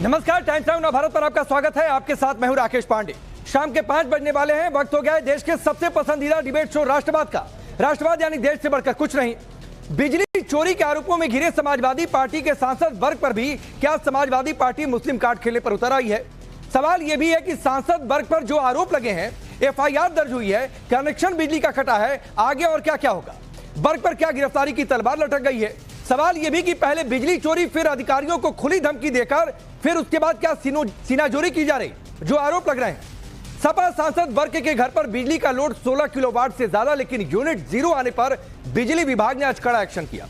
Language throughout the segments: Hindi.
नमस्कार, टाइम्स नाउ भारत पर आपका स्वागत है। आपके साथ मैं हूं राकेश पांडे। शाम के 5 बजने वाले हैं। वक्त हो गया है देश के सबसे पसंदीदा डिबेट शो राष्ट्रवाद का। राष्ट्रवाद यानी देश से बढ़कर कुछ नहीं। बिजली चोरी के आरोपों में घिरे समाजवादी पार्टी के सांसद वर्ग पर भी क्या समाजवादी पार्टी मुस्लिम कार्ड खेलने पर उतर आई है? सवाल यह भी है कि सांसद वर्ग पर जो आरोप लगे हैं, एफआईआर दर्ज हुई है, कनेक्शन बिजली का कटा है, आगे और क्या क्या होगा? वर्ग पर क्या गिरफ्तारी की तलवार लटक गई है? सवाल यह भी कि पहले बिजली चोरी, फिर अधिकारियों को खुली धमकी देकर, फिर उसके बाद क्या सीनाजोरी की जा रही, जो आरोप लग रहे हैं। सपा सांसद वर्ग के घर पर बिजली का लोड 16 किलोवाट से ज्यादा, लेकिन यूनिट जीरो आने पर बिजली विभाग ने आज कड़ा एक्शन किया।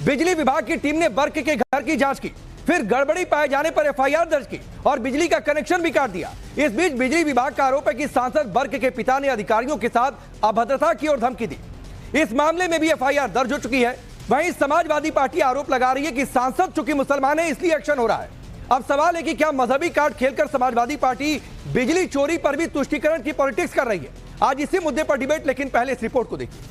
बिजली विभाग की टीम ने वर्ग के घर की जांच की, फिर गड़बड़ी पाए जाने पर एफआईआर दर्ज की और बिजली का कनेक्शन भी काट दिया। इस बीच बिजली विभाग का आरोप है कि सांसद वर्ग के पिता ने अधिकारियों के साथ अभद्रता की और धमकी दी। इस मामले में भी एफआईआर दर्ज हो चुकी है। वहीं समाजवादी पार्टी आरोप लगा रही है कि सांसद चूंकि मुसलमान है इसलिए एक्शन हो रहा है। अब सवाल है कि क्या मजहबी कार्ड खेलकर समाजवादी पार्टी बिजली चोरी पर भी तुष्टीकरण की पॉलिटिक्स कर रही है? आज इसी मुद्दे पर डिबेट, लेकिन पहले इस रिपोर्ट को देखिए।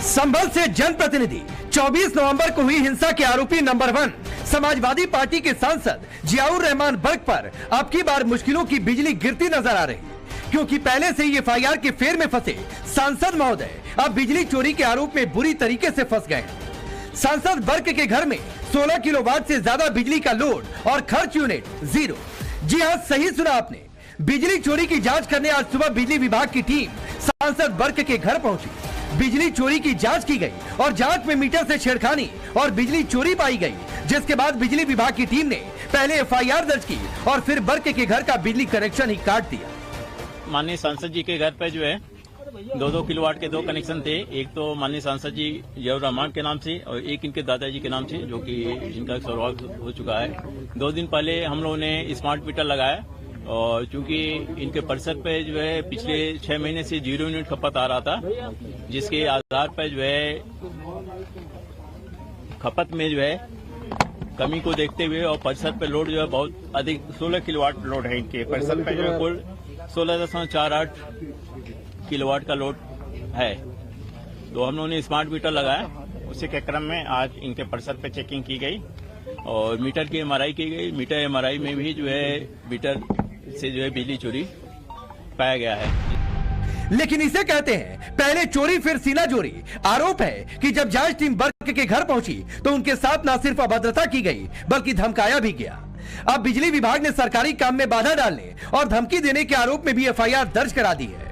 संभल से जनप्रतिनिधि 24 नवंबर को हुई हिंसा के आरोपी नंबर 1 समाजवादी पार्टी के सांसद जियाउर रहमान वर्ग पर अब की बार मुश्किलों की बिजली गिरती नजर आ रही है, क्योंकि पहले से ही एफआईआर के फेर में फंसे सांसद महोदय अब बिजली चोरी के आरोप में बुरी तरीके से फंस गए हैं। सांसद वर्ग के घर में 16 किलोवाट से ज्यादा बिजली का लोड और खर्च यूनिट जीरो। जी हाँ, सही सुना आपने। बिजली चोरी की जांच करने आज सुबह बिजली विभाग की टीम सांसद वर्ग के घर पहुंची। बिजली चोरी की जांच की गई और जांच में मीटर से छेड़खानी और बिजली चोरी पाई गई, जिसके बाद बिजली विभाग की टीम ने पहले एफआईआर दर्ज की और फिर वर्ग के घर का बिजली कनेक्शन ही काट दिया। माननीय सांसद जी के घर पे जो है 2-2 किलोवाट के 2 कनेक्शन थे। एक तो माननीय सांसद जी जियाउर रहमान के नाम से और एक इनके दादाजी के नाम से, जो कि जिनका स्वर्गवास हो चुका है। 2 दिन पहले हम लोगों ने स्मार्ट मीटर लगाया और चूंकि इनके परिसर पे जो है पिछले 6 महीने से 0 यूनिट खपत आ रहा था, जिसके आधार पर जो है खपत में जो है कमी को देखते हुए और परिसर पे लोड जो है बहुत अधिक 16 किलोवाट लोड है। इनके परिसर पे जो है कुल 16.48 किलोवाट का लोड है। तो हम लोगों ने स्मार्ट मीटर लगाया। उसी के क्रम में आज इनके परिसर पे चेकिंग की गई और मीटर की एमआरआई की गई। मीटर एमआरआई में भी जो है मीटर से जो है बिजली चोरी पाया गया है। लेकिन इसे कहते हैं पहले चोरी फिर सीनाजोरी। आरोप है कि जब जांच टीम वर्ग के घर पहुंची तो उनके साथ न सिर्फ अभद्रता की गई बल्कि धमकाया भी गया। अब बिजली विभाग ने सरकारी काम में बाधा डालने और धमकी देने के आरोप में भी एफआईआर दर्ज करा दी है।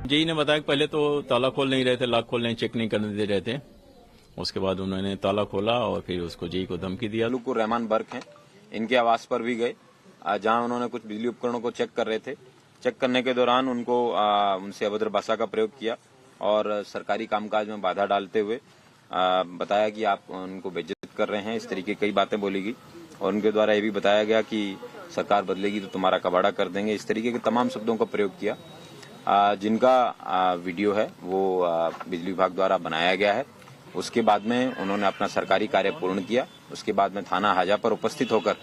जेई ने बताया कि पहले तो ताला खोल नहीं रहे थे, लॉक खोलने चेक नहीं करने दे रहे थे। उसके बाद उन्होंने ताला खोला और फिर उसको जेई को धमकी दिया। जियाउर रहमान वर्ग हैं, इनके आवास पर भी गए, जहां उन्होंने कुछ बिजली उपकरणों को चेक कर रहे थे। चेक करने के दौरान उनसे अभद्र भाषा का प्रयोग किया और सरकारी कामकाज में बाधा डालते हुए बताया कि आप उनको बेइज्जत कर रहे हैं। इस तरीके की कई बातें बोली गई और उनके द्वारा ये भी बताया गया कि सरकार बदलेगी तो तुम्हारा कबाड़ा कर देंगे। इस तरीके के तमाम शब्दों का प्रयोग किया, जिनका वीडियो है वो बिजली विभाग द्वारा बनाया गया है। उसके बाद में उन्होंने अपना सरकारी कार्य पूर्ण किया। उसके बाद में थाना हाजा पर उपस्थित होकर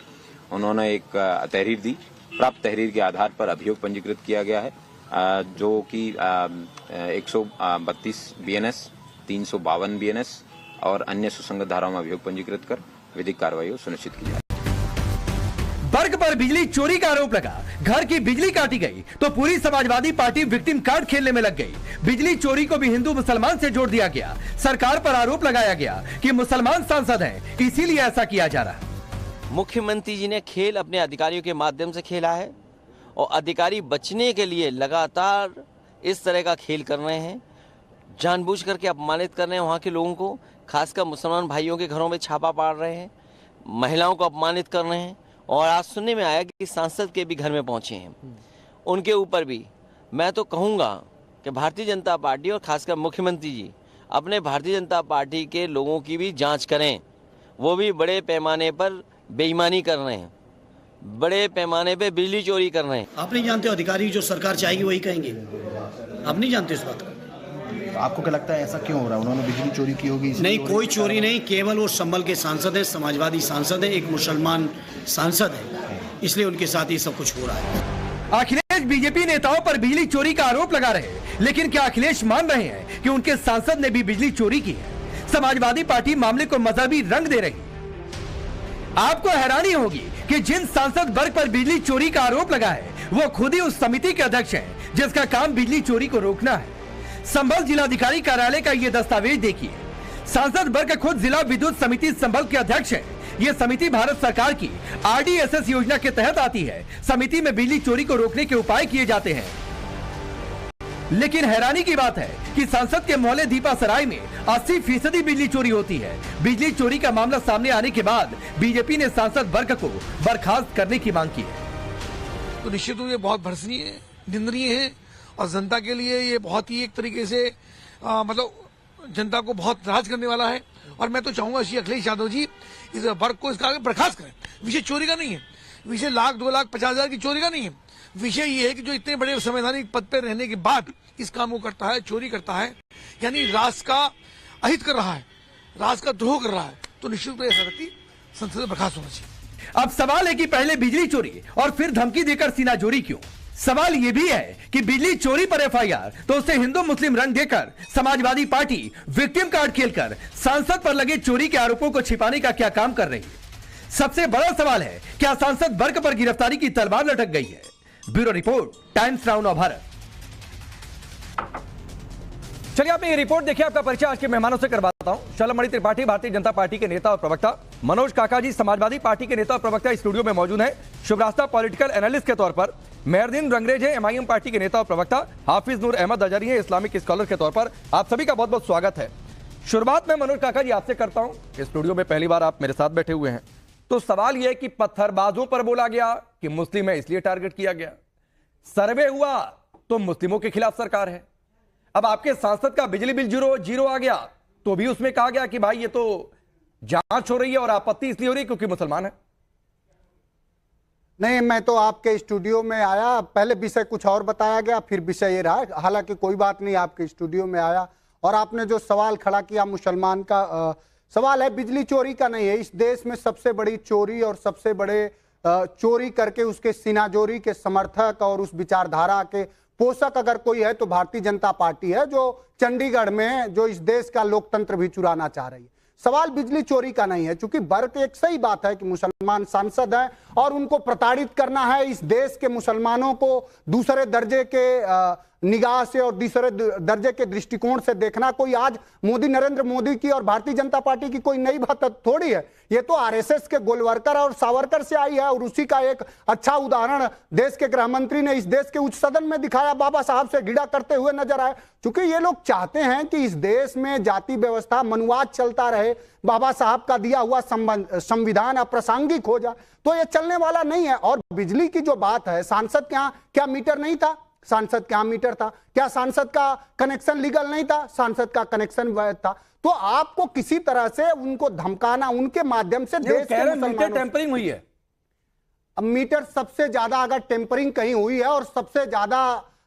उन्होंने एक तहरीर दी। प्राप्त तहरीर के आधार पर अभियोग पंजीकृत किया गया है, जो कि 132 बीएनएस, 352 बीएनएस और अन्य सुसंगत धाराओं में अभियोग पंजीकृत कर विधिक कार्रवाई सुनिश्चित की जाए। वर्ग पर बिजली चोरी का आरोप लगा, घर की बिजली काटी गई तो पूरी समाजवादी पार्टी विक्टिम कार्ड खेलने में लग गई। बिजली चोरी को भी हिंदू मुसलमान से जोड़ दिया गया। सरकार पर आरोप लगाया गया कि मुसलमान सांसद हैं, इसीलिए ऐसा किया जा रहा है। मुख्यमंत्री जी ने खेल अपने अधिकारियों के माध्यम से खेला है और अधिकारी बचने के लिए लगातार इस तरह का खेल कर रहे हैं, जानबूझ करके अपमानित कर रहे हैं वहाँ के लोगों को। खासकर मुसलमान भाइयों के घरों में छापा पाड़ रहे हैं, महिलाओं को अपमानित कर रहे हैं और आज सुनने में आया कि सांसद के भी घर में पहुंचे हैं। उनके ऊपर भी मैं तो कहूँगा कि भारतीय जनता पार्टी और खासकर मुख्यमंत्री जी अपने भारतीय जनता पार्टी के लोगों की भी जांच करें। वो भी बड़े पैमाने पर बेईमानी कर रहे हैं, बड़े पैमाने पे बिजली चोरी कर रहे हैं। आप नहीं जानते, अधिकारी जो सरकार चाहेगी वही कहेंगे। आप नहीं जानते इस बात को। तो आपको क्या लगता है ऐसा क्यों हो रहा है? उन्होंने बिजली चोरी की होगी? नहीं, कोई चोरी नहीं। केवल वो संभल के सांसद है, समाजवादी सांसद है, एक मुसलमान सांसद है, इसलिए उनके साथ ये सब कुछ हो रहा है। अखिलेश बीजेपी नेताओं पर बिजली चोरी का आरोप लगा रहे हैं, लेकिन क्या अखिलेश मान रहे हैं कि उनके सांसद ने भी बिजली चोरी की है? समाजवादी पार्टी मामले को मजहबी रंग दे रही है। आपको हैरानी होगी कि जिन सांसद वर्ग पर बिजली चोरी का आरोप लगा है वो खुद ही उस समिति के अध्यक्ष हैं जिसका काम बिजली चोरी को रोकना है। संभल जिलाधिकारी कार्यालय का ये दस्तावेज देखिए। सांसद वर्ग खुद जिला विद्युत समिति संभल के अध्यक्ष हैं। ये समिति भारत सरकार की RDSS योजना के तहत आती है। समिति में बिजली चोरी को रोकने के उपाय किए जाते हैं। लेकिन हैरानी की बात है कि संसद के मोहल्ले दीपा सराय में 80% बिजली चोरी होती है। बिजली चोरी का मामला सामने आने के बाद बीजेपी ने सांसद वर्ग को बर्खास्त करने की मांग की है। तो निश्चित रूप से बहुत भर्त्सनीय है, निंदनीय है और जनता के लिए ये बहुत ही एक तरीके से मतलब जनता को बहुत नाराज करने वाला है। और मैं तो चाहूंगा श्री अखिलेश यादव जी इस वर्ग को इसका आगे बर्खास्त करें। विषय चोरी का नहीं है, विषय 1,00,000 2,50,000 की चोरी का नहीं है। विषय ये है कि जो इतने बड़े संवैधानिक पद पर रहने के बाद इस काम को करता है, चोरी करता है, यानी राष्ट्र का अहित कर रहा है, राष्ट्र का द्रोह कर रहा है, तो निश्चित रूप से व्यक्ति संसद से बर्खास्त होना चाहिए। अब सवाल है कि पहले बिजली चोरी और फिर धमकी देकर सीना जोरी क्यों? सवाल यह भी है कि बिजली चोरी पर FIR तो उसे हिंदू मुस्लिम रंग देकर समाजवादी पार्टी विक्टिम कार्ड खेलकर सांसद पर लगे चोरी के आरोपों को छिपाने का क्या काम कर रही है? सबसे बड़ा सवाल है, क्या सांसद वर्ग पर गिरफ्तारी की तलवार लटक गई है? ब्यूरो रिपोर्ट, टाइम्स नाउ नव भारत। चलिए आपने ये रिपोर्ट देखिए। आपका परिचय आज के मेहमानों से करवाता हूं। शलमणि त्रिपाठी भारतीय जनता पार्टी के नेता और प्रवक्ता, मनोज काका जी समाजवादी पार्टी के नेता और प्रवक्ता स्टूडियो में मौजूद हैं, शुभरास्ता पॉलिटिकल एनालिस्ट के तौर पर, मेहरदीन रंगरेज है MIM पार्टी के नेता और प्रवक्ता, हाफिज नूर अहमद अजहरी है इस्लामिक स्कॉलर के तौर पर। आप सभी का बहुत बहुत स्वागत है। शुरुआत में मनोज काका जी आपसे करता हूं। स्टूडियो में पहली बार आप मेरे साथ बैठे हुए हैं, तो सवाल यह है कि पत्थरबाजों पर बोला गया कि मुस्लिम है इसलिए टारगेट किया गया, सर्वे हुआ तो मुस्लिमों के खिलाफ सरकार है। अब आपके सांसद का बिजली बिल जीरो आ गया तो भी उसमें कहा गया कि भाई ये तो जांच हो रही है और आपत्ति इसलिए हो रही है क्योंकि मुसलमान है। नहीं, मैं तो आपके स्टूडियो में आया, पहले विषय कुछ और बताया गया, फिर विषय ये रहा। हालांकि कोई बात नहीं, आपके स्टूडियो में आया और आपने जो सवाल खड़ा किया मुसलमान का सवाल है, बिजली चोरी का नहीं है। इस देश में सबसे बड़ी चोरी और सबसे बड़े चोरी करके उसके सीनाजोरी के समर्थक और उस विचारधारा के पोषक अगर कोई है तो भारतीय जनता पार्टी है, जो चंडीगढ़ में जो इस देश का लोकतंत्र भी चुराना चाह रही है। सवाल बिजली चोरी का नहीं है, क्योंकि वर्ग एक सही बात है कि मुसलमान सांसद हैं और उनको प्रताड़ित करना है। इस देश के मुसलमानों को दूसरे दर्जे के निगाह से और दूसरे दर्जे के दृष्टिकोण से देखना कोई आज नरेंद्र मोदी की और भारतीय जनता पार्टी की कोई नई बात थोड़ी है। ये तो RSS के गोलवरकर और सावरकर से आई है और उसी का एक अच्छा उदाहरण देश के गृह मंत्री ने इस देश के उच्च सदन में दिखाया, बाबा साहब से घिड़ा करते हुए नजर आए। क्योंकि ये लोग चाहते हैं कि इस देश में जाति व्यवस्था मनुवाद चलता रहे, बाबा साहब का दिया हुआ संविधान अप्रासंगिक हो जाए, तो ये चलने वाला नहीं है। और बिजली की जो बात है, सांसद के यहाँ क्या मीटर नहीं था? सांसद क्या मीटर था? क्या सांसद का कनेक्शन लीगल नहीं था? सांसद का कनेक्शन वैध था। तो आपको किसी तरह से उनको धमकाना, उनके माध्यम से देश के मीटर टेम्परिंग हुई है। अब मीटर सबसे ज्यादा अगर टेम्परिंग कहीं हुई है और सबसे ज्यादा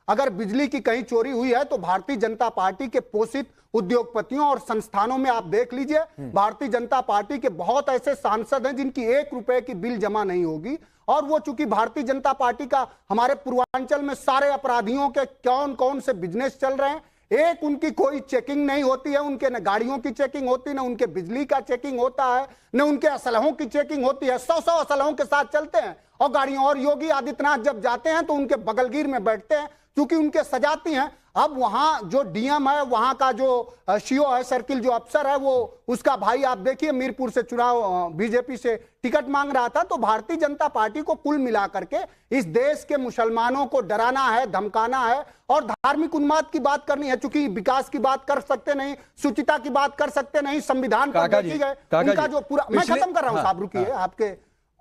अगर बिजली की कहीं चोरी हुई है तो भारतीय जनता पार्टी के पोषित उद्योगपतियों और संस्थानों में आप देख लीजिए। भारतीय जनता पार्टी के बहुत ऐसे सांसद हैं जिनकी 1 रुपए की बिल जमा नहीं होगी, और वो चूंकि भारतीय जनता पार्टी का हमारे पूर्वांचल में सारे अपराधियों के कौन कौन से बिजनेस चल रहे हैं, एक उनकी कोई चेकिंग नहीं होती है। उनके न गाड़ियों की चेकिंग होती है, न उनके बिजली का चेकिंग होता है, न उनके असलहों की चेकिंग होती है। 100 असलहों के साथ चलते हैं और गाड़ियों। और योगी आदित्यनाथ जब जाते हैं तो उनके बगलगीर में बैठते हैं क्योंकि उनके सजाती हैं। अब वहां जो DM है, वहां का जो CO है, सर्किल जो अफसर है, वो उसका भाई आप देखिए मीरपुर से चुनाव बीजेपी से टिकट मांग रहा था। तो भारतीय जनता पार्टी को कुल मिला करके इस देश के मुसलमानों को डराना है, धमकाना है और धार्मिक उन्माद की बात करनी है। चूंकि विकास की बात कर सकते नहीं, शुचिता की बात कर सकते नहीं, संविधान पर देखी गए उनका जो पूरा, मैं खत्म कर रहा हूं साहब, रुकिए। आपके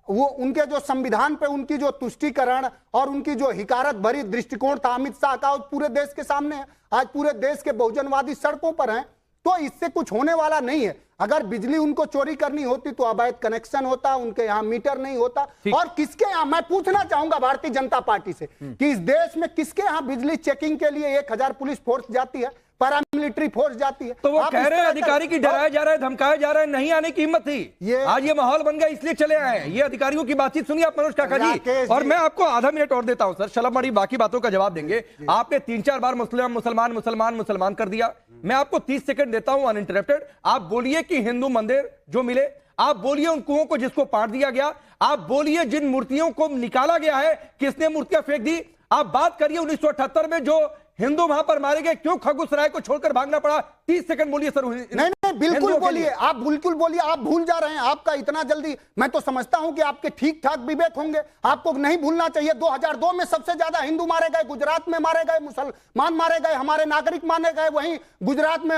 वो उनके जो संविधान पे उनकी जो तुष्टीकरण और उनकी जो हिकारत भरी दृष्टिकोण था अमित शाह का, पूरे देश के सामने है। आज पूरे देश के बहुजनवादी सड़कों पर हैं। तो इससे कुछ होने वाला नहीं है। अगर बिजली उनको चोरी करनी होती तो अवैध कनेक्शन होता, उनके यहाँ मीटर नहीं होता। और किसके यहाँ, मैं पूछना चाहूंगा भारतीय जनता पार्टी से कि इस देश में किसके यहाँ बिजली चेकिंग के लिए 1000 पुलिस फोर्स जाती है? पैरामिलिट्री फोर्स जाती है। तो वो आप कह इस रहे हैं तरह अधिकारी की डराया जा रहा है, धमकाया जा रहा है, नहीं आने की हिम्मत थी, आज ये माहौल बन गया इसलिए चले आए हैं। ये अधिकारियों की बातचीत सुनिए आप मनोज काका जी, और मैं आपको आधा मिनट और देता हूं सर, शलभ मणि बाकी बातों का जवाब देंगे। आपने 3-4 बार मुसलमान मुसलमान मुसलमान मुसलमान कर दिया, मैं आपको 30 सेकंड देता हूं अनइंटरप्टेड। आप बोलिए कि हिंदू मंदिर जो मिले, आप बोलिए उन कुओं को जिसको पाट दिया गया, आप बोलिए जिन मूर्तियों को निकाला गया है किसने मूर्तियां फेंक दी, आप बात करिए 1978 में जो हिंदू वहां पर मारे गए, क्यों खगुसराय को छोड़कर भागना पड़ा। 30 सेकंड बोलिए सर। नहीं बिल्कुल बोलिए, आप बिल्कुल बोलिए, आप भूल जा रहे हैं आपका इतना जल्दी। मैं तो समझता हूं कि आपके ठीक ठाक विवेक होंगे, आपको नहीं भूलना चाहिए 2002 में सबसे ज्यादा हिंदू मारे गए, गुजरात में मारे गए, मुसलमान मारे गए, हमारे नागरिक मारे गए। वहीं गुजरात में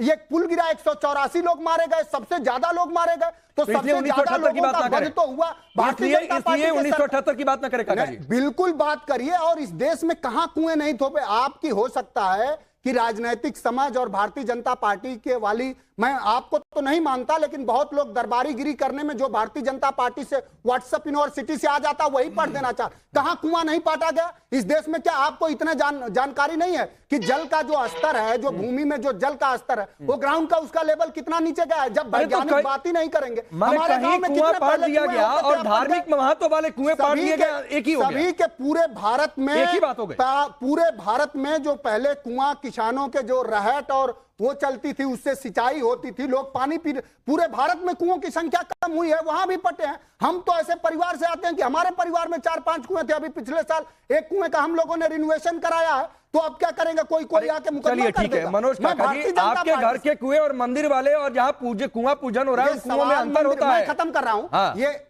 ये पुल गिरा, 184 लोग मारे गए, सबसे ज्यादा लोग मारे गए। तो सबसे ज्यादा लोगों का वध तो हुआ भारतीय जनता पार्टी। 1978 की बात ना करें, बिल्कुल बात करिए। और इस देश में कहां कुएं नहीं थोपे। आपकी हो सकता है कि राजनीतिक समझ और भारतीय जनता पार्टी के वाली, मैं आपको तो नहीं मानता, लेकिन बहुत लोग दरबारीगिरी करने में जो भारतीय जनता पार्टी से व्हाट्सएप यूनिवर्सिटी से आ जाता वही पढ़ देना चाह। कहां कुआं नहीं पाटा गया इस देश में? क्या आपको इतने जानकारी नहीं है कि जल का जो स्तर है, जो भूमि में जो जल का स्तर है, वो ग्राउंड का उसका लेवल कितना नीचे गया है? जब वैज्ञानिक बात ही नहीं करेंगे। हमारे गांव में कुआं पाट दिया गया और धार्मिक महत्व वाले कुएं पाट दिए गए, एक ही हो गया। सभी के पूरे भारत में एक ही बात हो गई। पूरे भारत में जो पहले कुआं किसानों के जो रहट और वो चलती थी, उससे सिंचाई होती थी, लोग पानी पी, पूरे भारत में कुओं की संख्या कम हुई है, वहां भी पटे हैं। हम तो ऐसे परिवार से आते हैं कि हमारे परिवार में 4-5 कुएं थे, अभी पिछले साल एक कुएं का हम लोगों ने रिनोवेशन कराया है। तो अब क्या करेंगे? कोई आके मुकदमा कर देगा। ठीक है मनोज काका जी, आपके घर के कुएं और मंदिर वाले और जहां कुआं पूजन हो रहा है, कुओं में अंतर होता है। मैं खत्म कर रहा हूं।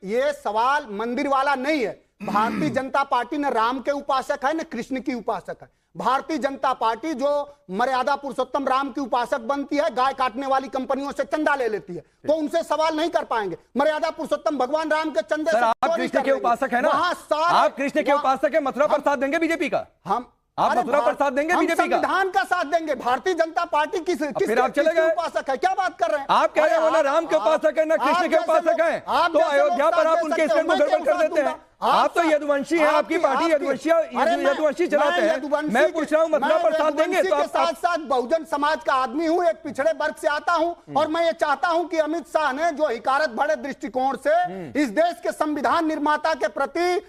ये सवाल मंदिर वाला नहीं है। भारतीय जनता पार्टी न राम के उपासक है न कृष्ण की उपासक है। भारतीय जनता पार्टी जो मर्यादा पुरुषोत्तम राम की उपासक बनती है, गाय काटने वाली कंपनियों से चंदा ले लेती है, तो उनसे सवाल नहीं कर पाएंगे। मर्यादा पुरुषोत्तम भगवान राम के चंदे से आप कृष्ण के उपासक है ना? आप कृष्ण के उपासक है, मथुरा पर साथ देंगे बीजेपी का? आप मथुरा पर साथ देंगे बीजेपी का? संविधान का साथ देंगे। भारतीय जनता पार्टी किस उपासक है? क्या बात कर रहे हैं आप? कह रहे हो ना राम के उपासक है ना कृष्ण के उपासक है, तो अयोध्या पर आप उनके स्टैंड को गड़बड़ कर देते हैं। आप तो यदुवंशी हैं, आपकी पार्टी यदुवंशी चलाते हैं। मैं पूछ रहा हूं मथुरा पर साथ देंगे? तो साथ साथ बहुजन समाज का आदमी हूं, एक पिछड़े वर्ग से आता हूं, और मैं ये चाहता हूं कि अमित शाह ने जो हिकारत भरे दृष्टिकोण से इस देश के संविधान निर्माता के प्रति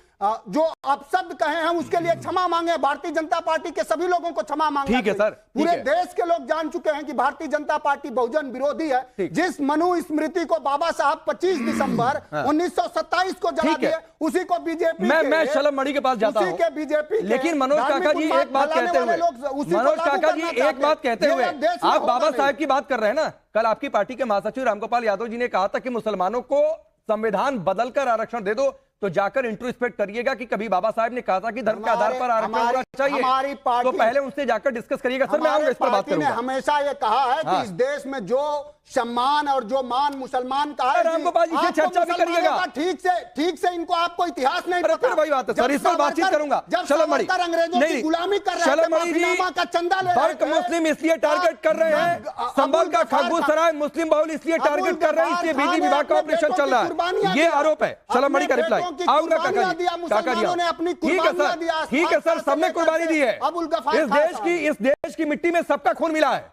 जो अपशब्द कहे हैं उसके लिए क्षमा मांगे। भारतीय जनता पार्टी के सभी लोगों को क्षमा मांगे। ठीक है सर, पूरे देश के लोग जान चुके हैं कि भारतीय जनता पार्टी बहुजन विरोधी है। जिस मनु स्मृति को बाबा साहब 25 दिसंबर 1927 को जला दिए, उसी को बीजेपी मैं शलभ मणि के पास जाता हूं, बीजेपी। लेकिन मनोज काका जी एक बात कहते हुए, आप बाबा साहब की बात कर रहे हैं ना, कल आपकी पार्टी के महासचिव रामगोपाल यादव जी ने कहा था कि मुसलमानों को संविधान बदलकर आरक्षण दे दो, तो जाकर इंट्रोस्पेक्ट करिएगा कि कभी बाबा साहब ने कहा था कि धर्म के आधार पर आरक्षण होना चाहिए, तो पहले उनसे जाकर डिस्कस करिएगा। सर मैं आऊंगा इस पर बात करूंगा। हमेशा ये कहा है कि इस देश में जो सम्मान और जो मान मुसलमान का है, रामगोपाल जी से चर्चा भी करिएगा। ठीक से इनको आपको इतिहास नहीं पता। फिर वही बात है सर, इस पर बातचीत करूंगा। शलभ मणि अंग्रेजों की गुलामी कर रहे थे, माफीनामा का चंदा ले रहे थे। मुस्लिम इसलिए टारगेट कर रहे हैं, संभल का खगुसराय मुस्लिम बहुल इसलिए टारगेट कर रहे हैं, इसलिए बिजली विभाग का ऑपरेशन चल रहा है, ये आरोप है। शलभ मणि का रिप्लाई आऊंगा काका जी। ठीक है सर, सबने कुर्बानी दी है। इस देश की मिट्टी में सबका खून मिला है।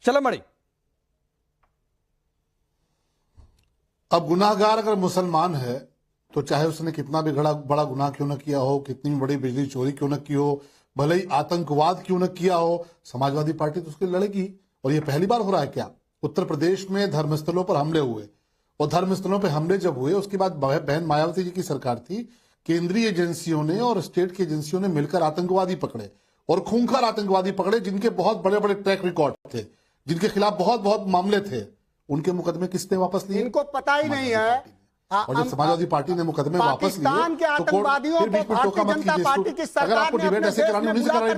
शलभ मणि, अब गुनाहगार अगर मुसलमान है तो चाहे उसने कितना भी बड़ा गुनाह क्यों न किया हो, कितनी बड़ी बिजली चोरी क्यों न की हो, भले ही आतंकवाद क्यों न किया हो, समाजवादी पार्टी तो उसके लड़ेगी। और ये पहली बार हो रहा है क्या? उत्तर प्रदेश में धर्मस्थलों पर हमले हुए, और धर्मस्थलों पर हमले जब हुए उसके बाद बहन मायावती जी की सरकार थी, केंद्रीय एजेंसियों ने और स्टेट की एजेंसियों ने मिलकर आतंकवादी पकड़े, और खूंखार आतंकवादी पकड़े जिनके बहुत बड़े बड़े ट्रैक रिकॉर्ड थे, जिनके खिलाफ बहुत बहुत मामले थे। उनके मुकदमे किसने वापस लिए? इनको पता ही नहीं है। और जब समाजवादी पार्टी ने मुकदमे वापस लिए, पाकिस्तान के आतंकवादियों को भारतीय जनता पार्टी की सरकार ने अपने देश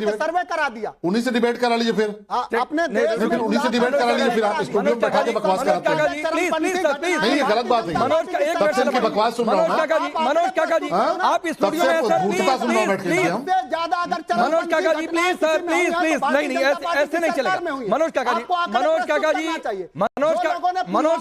में सर्वे करा दिया। उन्हीं से डिबेट करा लीजिए, फिर अपने देश में उन्हीं से डिबेट करा लीजिए। फिर आप स्टूडियो में बैठा के बकवास कराते हैं, नहीं गलत बात है। सबसे बकवास सुन रहा हूँ, मनोज काका जी आप स्टूडियो में झूठता सुन रहा हूँ बैठ के। ज्यादा अगर मनोज काका जी प्लीज सर, प्लीज नहीं ऐसे नहीं चलेगा। मनोज काका जी, मनोज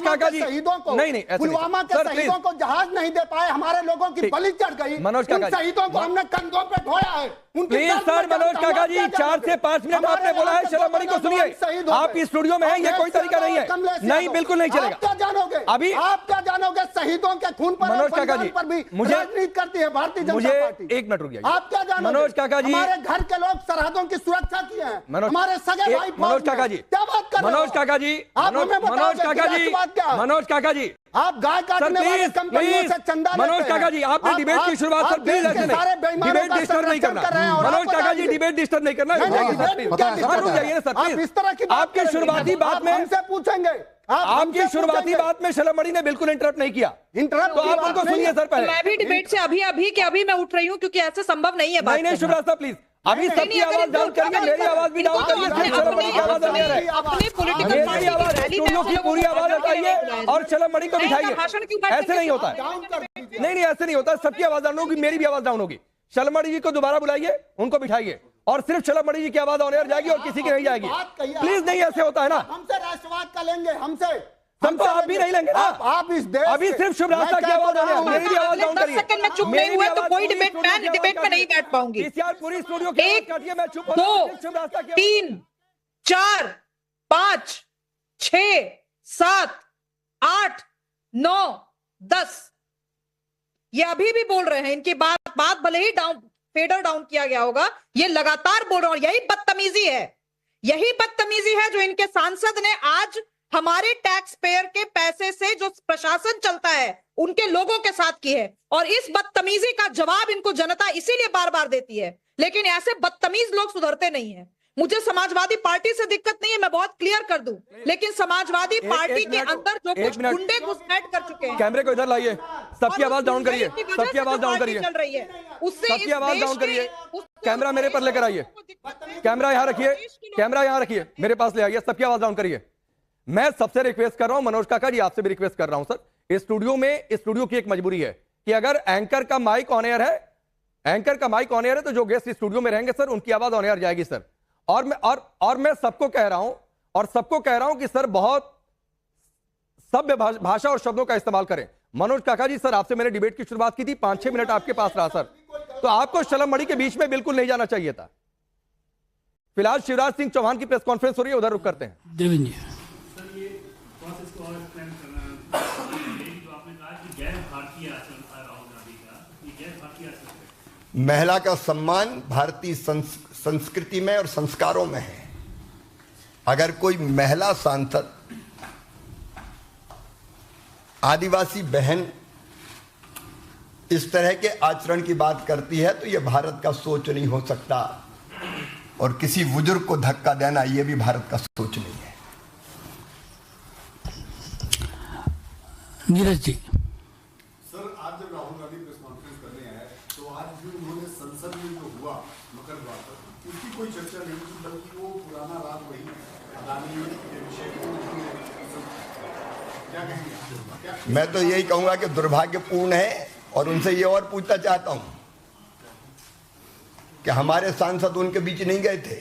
काका जी, नहीं नहीं पुलवामा के शहीदों को जहाज नहीं दे पाए, हमारे लोगों की बलि चढ़ गई, मनोज काका, उन शहीदों को हमने कंधों पे ढोया है। प्लीज सर, मनोज काका जी 4 से 5 मिनट आपने बोला है, शलमणि को सुनिए। आप इस स्टूडियो में हैं, ये कोई तरीका नहीं है। नहीं, बिल्कुल नहीं चलेगा। आप क्या जानोगे? अभी आप क्या जानोगे? शहीदों के खून पर, मनोज काका जी, पर भी मुझे राजनीति करती है भारतीय जनता पार्टी। एक मिनट रुक जाइए। आप क्या जानोगे? मनोज काका जी, हमारे घर के लोग सरहदों की सुरक्षा किए हैं, हमारे सगे भाई। मनोज काका जी, क्या बात कर रहे हो? मनोज काका जी, मनोज काका जी, मनोज काका जी, आप गाय काटने वाले कंपनियों से चंदा लेते हैं। मनोज काका जी, आपने डिबेट की शुरुआत सर प्लीज ऐसे नहीं, डिबेट डिस्टर्ब नहीं करना। मनोज काका जी, डिबेट डिस्टर्ब नहीं करना। रुक जाइए ना सर प्लीज। इस तरह की आपकी शुरुआती बात में हमसे पूछेंगे, आपकी शुरुआती बात में शलमणि ने बिल्कुल इंटरप्ट नहीं किया। इंटरप्ट तो आप उनको सुनिए सर पहले। मैं भी डिबेट से अभी मैं उठ रही हूँ, क्योंकि ऐसे संभव नहीं है। नहीं शुभ्राज साहब प्लीज, अभी सबकी आवाज डाउन करिए, मेरी आवाज भी डाउन करिए, शलमणि की आवाज डाउन करिए, अपने पॉलिटिकल मेरी आवाज, स्टूडियो की पूरी आवाज हटाइए और शलमणि को बिठाइए। ऐसे नहीं होता है, नहीं ऐसे नहीं होता है। सबकी आवाज डाउन होगी, मेरी भी आवाज डाउन होगी। शलमणि जी को दोबारा बुलाइए, उनको बिठाइए और सिर्फ शलमणि जी की आवाज ऑन एयर जाएगी और किसी की नहीं जाएगी। प्लीज, नहीं ऐसे होता है ना। हमसे राष्ट्रवाद का लेंगे, हमसे हम तो आप भी नहीं लेंगे ना। आप इस देश अभी सिर्फ शुभ्राज साहब की आवाज ऑन एयर, मेरी भी आवाज डाउन करिए। 10 सेकंड में चुप नहीं हुए तो कोई डिबेट में नहीं बैठ पाऊंगी। पूरी स्टूडियो की आवाज काटिए, मैं चुप हो 2 3 4 5 6 7 8 9 10 ये अभी भी बोल रहे हैं। इनकी बात भले ही फेडर डाउन किया गया होगा, ये लगातार बोल रहे हैं। यही बदतमीजी है, यही बदतमीजी है जो इनके सांसद ने आज हमारे टैक्स पेयर के पैसे से जो प्रशासन चलता है उनके लोगों के साथ की है। और इस बदतमीजी का जवाब इनको जनता इसीलिए बार बार देती है। लेकिन ऐसे बदतमीज लोग सुधरते नहीं है। मुझे समाजवादी पार्टी से दिक्कत नहीं है, मैं बहुत क्लियर कर दूं, लेकिन समाजवादी पार्टी के अंदर जो कुछ गुंडे घुसपैठ कर चुके हैं। कैमरे को इधर लाइए, सबकी आवाज डाउन करिए, सबकी आवाज डाउन करिए, चल रही है उससे सबकी आवाज डाउन करिए। कैमरा मेरे पर लेकर आइए, कैमरा यहाँ रखिए, कैमरा यहाँ रखिए, मेरे पास ले आइए, सबकी आवाज डाउन करिए। मैं सबसे रिक्वेस्ट कर रहा हूं, मनोज काका जी आपसे भी रिक्वेस्ट कर रहा हूं सर, इस स्टूडियो की एक मजबूरी है कि अगर एंकर का माइक ऑन एयर है, एंकर का माइक ऑन एयर है तो जो गेस्ट स्टूडियो में रहेंगे सर उनकी आवाज ऑन एयर जाएगी सर। और मैं सबको कह रहा हूं कि सर बहुत सभ्य भाषा और शब्दों का इस्तेमाल करें। मनोज काका जी सर, आपसे मैंने डिबेट की शुरुआत की थी, 5-6 मिनट आपके पास रहा सर, तो आपको शलमणि के बीच में बिल्कुल नहीं जाना चाहिए था। फिलहाल शिवराज सिंह चौहान की प्रेस कॉन्फ्रेंस हो रही है, उधर रुक करते हैं। देवेंद्र जी, महिला का सम्मान भारतीय संस्कृति में और संस्कारों में है। अगर कोई महिला सांसद आदिवासी बहन इस तरह के आचरण की बात करती है तो यह भारत का सोच नहीं हो सकता, और किसी बुजुर्ग को धक्का देना यह भी भारत का सोच नहीं है। नीरज जी, सर आज जब राहुल गांधी प्रेस कॉन्फ्रेंस करने आए तो आज भी उन्होंने संसद में जो हुआ मकर वार्ता उसकी कोई चर्चा नहीं की, बल्कि वो पुराना राग वही अदानी के विषय को क्या कहेंगे? मैं तो यही कहूंगा कि दुर्भाग्यपूर्ण है, और उनसे ये और पूछना चाहता हूं कि हमारे सांसद उनके बीच नहीं गए थे,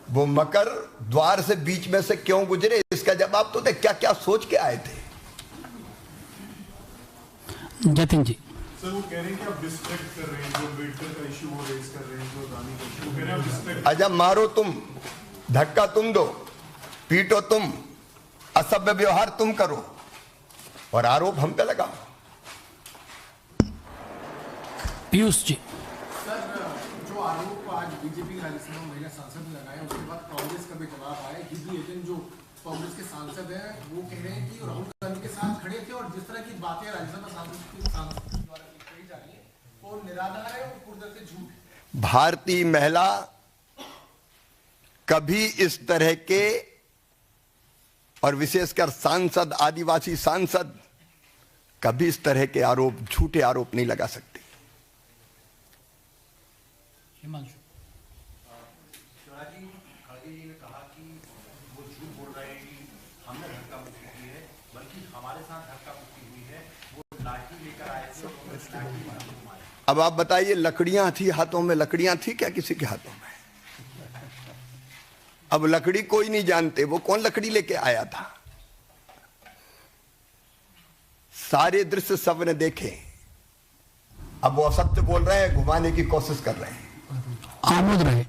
वो मकर द्वार से बीच में से क्यों गुजरे, इसका जवाब तो दे। क्या क्या सोच के आए थे? जतिन जी, सर वो कह रहे हैं कि आप डिस्ट्रैक्ट कर रहे हैं, जो अम्बेडकर का इशू वो रेज कर रहे हैं, जो अदानी का इशू, वो कह रहे हैं आप डिस्ट्रैक्ट। अजब मारो तुम, धक्का तुम दो, पीटो तुम, असभ्य व्यवहार तुम करो और आरोप हम पे लगाओ। पीयूष जी, सर जो आरोप आज बीजेपी के राज्यसभा महिला सांसद ने लगाया उसके बाद कांग्रेस का भी जवाब आया। हिबी एजेंट जो कांग्रेस के सांसद हैं वो कह रहे हैं कि राहुल गांधी के साथ खड़े थे, और जिस तरह की बातें राज्यसभा सांसद द्वारा कही जा रही है वो निराधार है और पूरी तरह से झूठ है। भारतीय महिला कभी इस तरह के, और विशेषकर सांसद, आदिवासी सांसद, कभी इस तरह के आरोप, झूठे आरोप नहीं लगा सकती। हिमांशु, अब आप बताइए, लकड़ियां थी हाथों में, लकड़ियां थी क्या किसी के हाथों में? अब लकड़ी कोई नहीं जानते, वो कौन लकड़ी लेके आया था? सारे दृश्य सबने देखे, अब वो असत्य बोल रहे हैं, घुमाने की कोशिश कर रहे हैं। आमोद रहे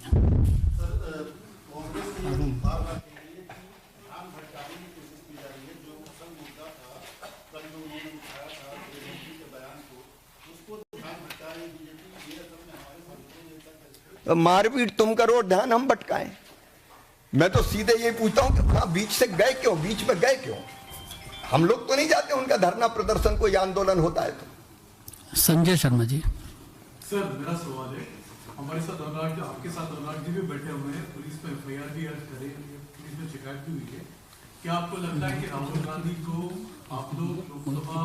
मारपीट तुम करो, ध्यान हम भटकाएं। मैं तो सीधे ये पूछता हूं कि वहां बीच से गए क्यों, बीच में गए क्यों? हम लोग तो नहीं जाते उनका धरना प्रदर्शन, कोई आंदोलन होता है तो। संजय शर्मा जी। सर मेरा सवाल है, हमारे साथ अनुराग, आपके साथ अनुराग जी भी बैठे हुए हैं, पुलिस में एफआईआर भी करी, पुलिस में शिकायत भी हुई है। क्या आपको लगता है कि राहुल गांधी को आप लोग लोकसभा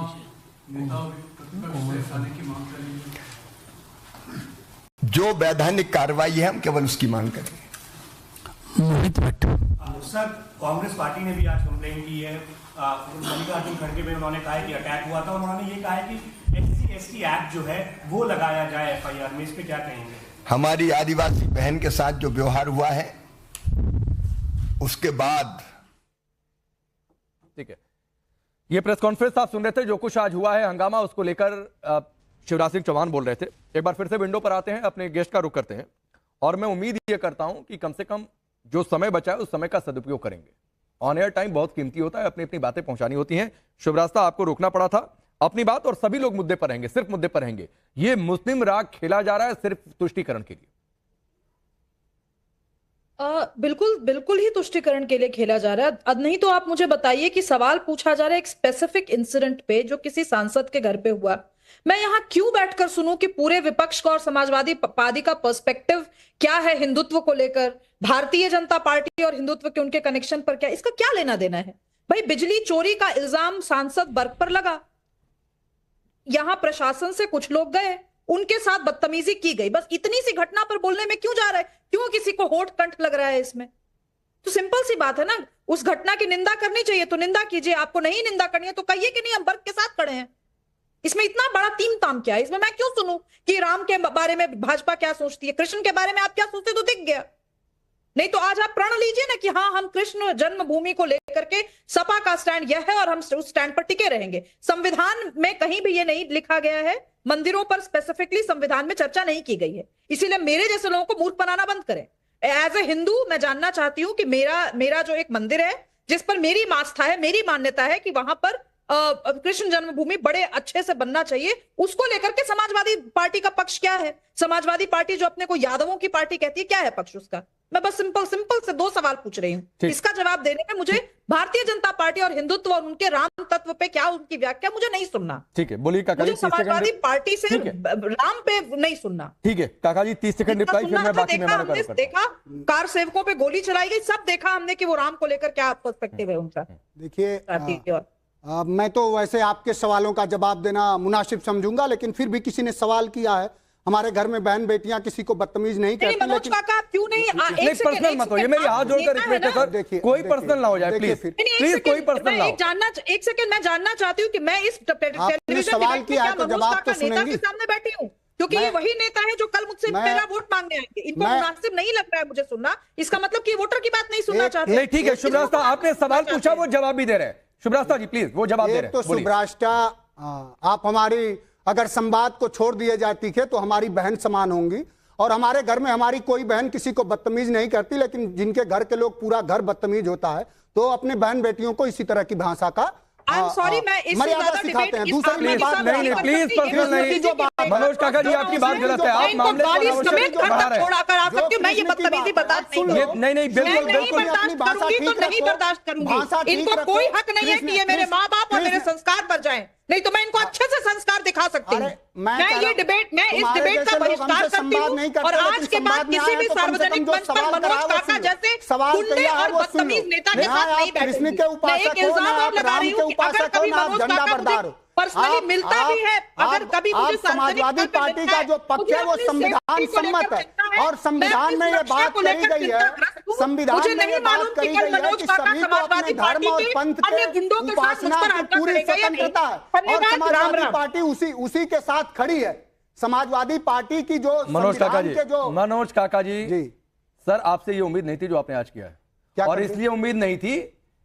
नेता प्रतिपक्ष से हटाने की मांग करेंगे? जो वैधानिक कार्रवाई है हम केवल उसकी मांग करेंगे। मोहित भट्ट। सर कांग्रेस पार्टी ने भी आज कंप्लेन की है, मल्लिकार्जुन खड़गे में उन्होंने कहा है कि अटैक हुआ था, उन्होंने ये कहा है कि SC/ST एक्ट जो है वो लगाया जाए एफआईआर में, इस पे क्या कहेंगे? हमारी आदिवासी बहन के साथ जो व्यवहार हुआ है उसके बाद। ठीक है, ये प्रेस कॉन्फ्रेंस आप सुन रहे थे, जो कुछ आज हुआ है हंगामा, उसको लेकर शिवराज सिंह चौहान बोल रहे थे। एक बार फिर से विंडो पर आते हैं, अपने गेस्ट का रुख करते हैं, और मैं उम्मीद ये करता हूं कि कम से कम जो समय बचा है उस समय का सदुपयोग करेंगे। ऑन एयर टाइम बहुत कीमती होता है, अपनी अपनी बातें पहुंचानी होती हैं। शिवराज साहब आपको रोकना पड़ा था अपनी बात, और सभी लोग मुद्दे पर रहेंगे, सिर्फ मुद्दे पर रहेंगे। ये मुस्लिम राग खेला जा रहा है सिर्फ तुष्टीकरण के लिए। बिल्कुल बिल्कुल ही तुष्टीकरण के लिए खेला जा रहा है। अब नहीं तो आप मुझे बताइए कि सवाल पूछा जा रहा है एक स्पेसिफिक इंसिडेंट पे जो किसी सांसद के घर पे हुआ, मैं यहां क्यों बैठकर सुनूं कि पूरे विपक्ष का और समाजवादी पार्टी का पर्सपेक्टिव क्या है हिंदुत्व को लेकर, भारतीय जनता पार्टी और हिंदुत्व के उनके कनेक्शन पर क्या, इसका क्या लेना देना है? भाई बिजली चोरी का इल्जाम सांसद वर्ग पर लगा, यहां प्रशासन से कुछ लोग गए, उनके साथ बदतमीजी की गई, बस इतनी सी घटना पर बोलने में क्यों जा रहा है? क्यों किसी को होठ कंठ लग रहा है इसमें? तो सिंपल सी बात है ना, उस घटना की निंदा करनी चाहिए तो निंदा कीजिए, आपको नहीं निंदा करनी है तो कहिए कि नहीं हम वर्ग के साथ खड़े हैं। इसमें इतना बड़ा तीम ताम क्या है? इसमें मैं क्यों सुनूं कि राम के बारे में भाजपा क्या सोचती है, कृष्ण के बारे में आप क्या सोचते, तो दिख गया। नहीं तो आज आप प्रण लीजिए ना कि हाँ हम कृष्ण जन्मभूमि को लेकर के सपा का स्टैंड यह है और हम उस स्टैंड पर टिके रहेंगे। संविधान में कहीं भी ये नहीं लिखा गया है, मंदिरों पर स्पेसिफिकली संविधान में चर्चा नहीं की गई है, इसीलिए मेरे जैसे लोगों को मूर्ख बनाना बंद करें। एज ए हिंदू मैं जानना चाहती हूं कि मेरा जो एक मंदिर है जिस पर मेरी आस्था है, मेरी मान्यता है कि वहां पर कृष्ण जन्मभूमि बड़े अच्छे से बनना चाहिए, उसको लेकर के समाजवादी पार्टी का पक्ष क्या है? समाजवादी पार्टी जो अपने को यादवों की पार्टी कहती है, क्या है पक्ष उसका? मैं बस सिंपल से दो सवाल पूछ रही हूँ, इसका जवाब देने में मुझे भारतीय जनता पार्टी और हिंदुत्व और उनके राम तत्व पे क्या उनकी व्याख्या मुझे नहीं सुनना। ठीक है, बोलिए काका जी। मुझे समाजवादी पार्टी से राम पे नहीं सुनना। ठीक है काका जी, 30 सेकंड रिप्लाई, फिर मैं बाकी मेहमानों का देखा कार सेवकों पे गोली चलाई गई, सब देखा हमने कि वो राम को लेकर क्या पर्सपेक्टिव है उनका। देखिए मैं तो वैसे आपके सवालों का जवाब देना मुनासिब समझूंगा, लेकिन फिर भी किसी ने सवाल किया है, हमारे घर में बहन बेटियां किसी को बदतमीज नहीं कहती, लेकिन क्यों नहीं पर्सनल मत हो, ये मेरी हाथ जोड़कर रिक्वेस्ट है सर, देखिए कोई पर्सनल ना हो जाए प्लीज, प्लीज कोई पर्सनल ना हो। एक सेकंड मैं जानना चाहती हूँ कि मैं इस टेलीविजन सवाल किया है तो जवाब तो सुनेंगे। के सामने बैठी हूँ क्योंकि ये वही नेता है जो कल मुझसे मेरा वोट मांगने आएंगे, इनको मुनासिब नहीं लग रहा है मुझे सुनना, इसका मतलब कि वोटर की बात नहीं सुनना चाहते। नहीं ठीक है शिवराज साहब, आपने सवाल पूछा, वो जवाब भी दे रहे हैं। शिवराज साहब जी प्लीज वो जवाब दे रहे हैं। तो सुब्राष्टा आप हमारी अगर संवाद को छोड़ दिए जाती है तो हमारी बहन समान होंगी, और हमारे घर में हमारी कोई बहन किसी को बदतमीज नहीं करती, लेकिन जिनके घर के लोग पूरा घर बदतमीज होता है तो अपने बहन बेटियों को इसी तरह की भाषा का मर्यादा सिखाते हैं। दूसरी बात नहीं, प्लीज पर्सनल नहीं। मनोज काका जी आपकी बात गलत है, आप मामले को मैं ये बदतमीजी बर्दाश्त नहीं बिल्कुल नहीं बर्दाश्त करूंगी। इनको कोई हक नहीं है कि ये मेरे माँ बाप और मेरे संस्कार पर जाएं, नहीं तो मैं इनको अच्छे से संस्कार दिखा सकती हूँ। मैं इस डिबेट का बहिष्कार करती हूँ, और आज के बाद किसी भी सार्वजनिक मंच पर मनोज काका जैसे गुंडे और बदतमीज नेता के साथ नहीं बैठूंगी। मैं एक इल्जाम और लगा रही हूँ कि अगर कभी मनोज काका मुझे पर्सनली मिलता भी है, अगर कभी मुझे समाजवादी पार्टी का जो पक्ष है वो संविधान सम्मत है, और संविधान में ये बात कही गई है, संविधान में ये बात कही गई है कि सभी को अपने धर्म और पंथ के उपासना की पूरी स्वतंत्रता है, और समाजवादी पार्टी उसी के साथ खड़ी है। समाजवादी पार्टी की जो मनोज काका जी सर, आपसे ये उम्मीद नहीं थी जो आपने आज किया है, और इसलिए उम्मीद नहीं थी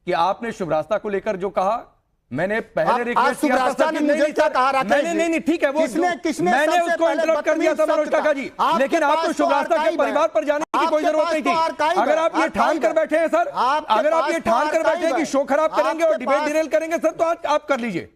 कि आपने शुभरास्ता को लेकर जो कहा मैंने पहले रिक्वेस्ट किया था सर, मुझे क्या कहा राकेश जी? नहीं ठीक है, वो किसने मैंने उसको इंटरप्ट कर दिया था मनोज काका जी, लेकिन आपको शुभ रास्ता के परिवार पर जाने की कोई जरूरत नहीं थी। अगर आप ये ठान कर बैठे हैं सर, अगर आप ये ठान कर बैठे हैं कि शो खराब करेंगे और डिबेट डिरेल करेंगे सर, तो आप कर लीजिए,